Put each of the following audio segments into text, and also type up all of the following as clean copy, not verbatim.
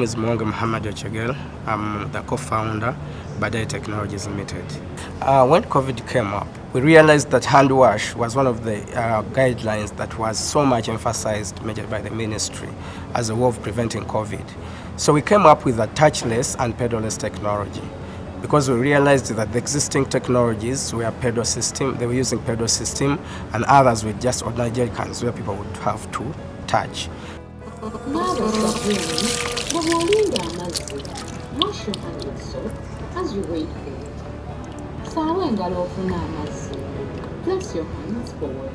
is Mwanga Muhammad Ochegel. I'm the co-founder, Badaye Technologies Limited. When COVID came up, we realized that hand wash was one of the guidelines that was so much emphasized by the ministry as a way of preventing COVID. So we came up with a touchless and pedalless technology, because we realized that the existing technologies were pedal system, they were using pedal system, and others were just ordinary jerry cans where people would have to touch. Wash your hands with soap as you wait for it. Place your hands forward.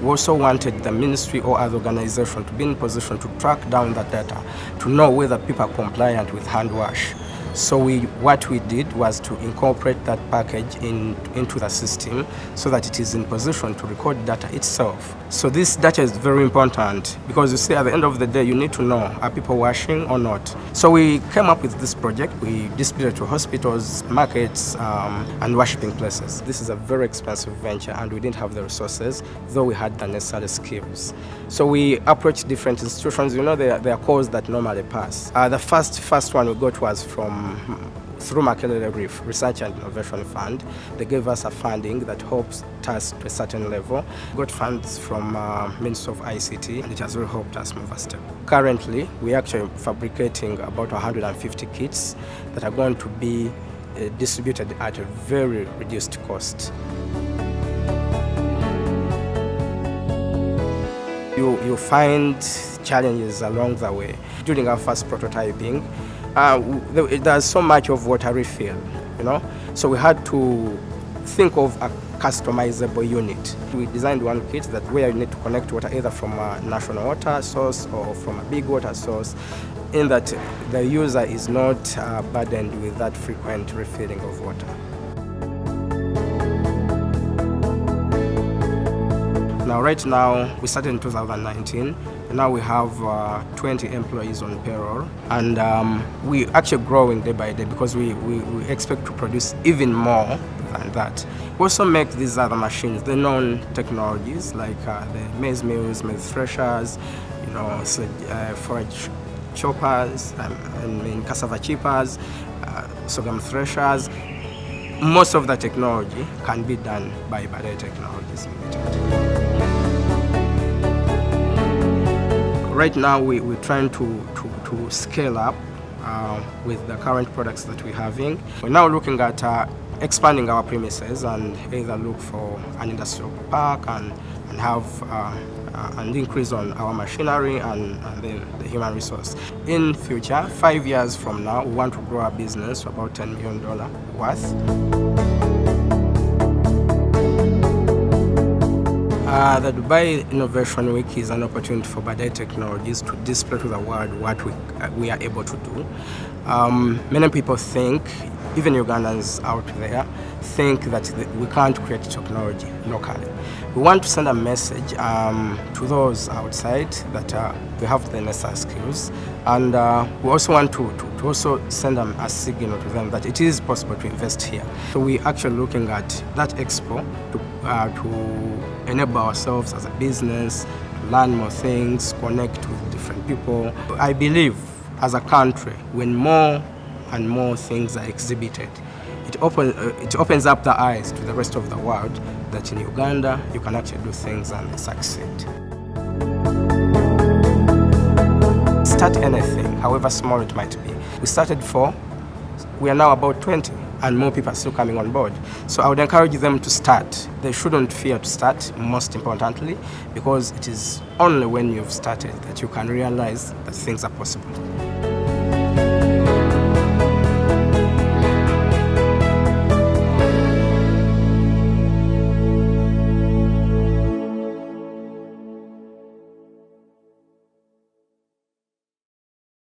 We also wanted the ministry or other organization to be in position to track down that data, to know whether people are compliant with hand wash. So what we did was to incorporate that package into the system so that it is in position to record data itself. So this data is very important, because you see, at the end of the day, you need to know, are people washing or not? So we came up with this project. We distributed it to hospitals, markets, and worshipping places. This is a very expensive venture, and we didn't have the resources, though we had the necessary skills. So we approached different institutions. You know, there are calls that normally pass. The first one we got was through Makelele Reef Research and Innovation Fund. They gave us a funding that helps us to a certain level. We got funds from Ministry of ICT, and it has really helped us move a step. Currently, we're actually fabricating about 150 kits that are going to be distributed at a very reduced cost. You find challenges along the way. During our first prototyping, there's so much of water refill, so we had to think of a customizable unit. We designed one kit that where you need to connect water either from a national water source or from a big water source, in that the user is not burdened with that frequent refilling of water. Now, right now, we started in 2019, and now we have 20 employees on payroll, and we're actually growing day by day, because we expect to produce even more than that. We also make these other machines, the known technologies, like the maize mills, maize threshers, forage choppers, cassava chippers, sorghum threshers. Most of the technology can be done by Badaye Technologies Limited. Right now, we're trying to scale up with the current products that we're having. We're now looking at expanding our premises and either look for an industrial park and have an increase on our machinery and then the human resource. In future, 5 years from now, we want to grow our business to about $10 million worth. The Dubai Innovation Week is an opportunity for Badaye Technologies to display to the world what we are able to do. Many people think, even Ugandans out there, think that we can't create technology locally. We want to send a message to those outside that we have the necessary skills, and we also want to also send them a signal to them that it is possible to invest here. So we're actually looking at that expo to enable ourselves as a business, to learn more things, connect with different people. I believe as a country, when more and more things are exhibited, it opens up the eyes to the rest of the world that in Uganda you can actually do things and succeed. Start anything, however small it might be. We started 4, we are now about 20, and more people are still coming on board. So I would encourage them to start. They shouldn't fear to start, most importantly, because it is only when you've started that you can realize that things are possible.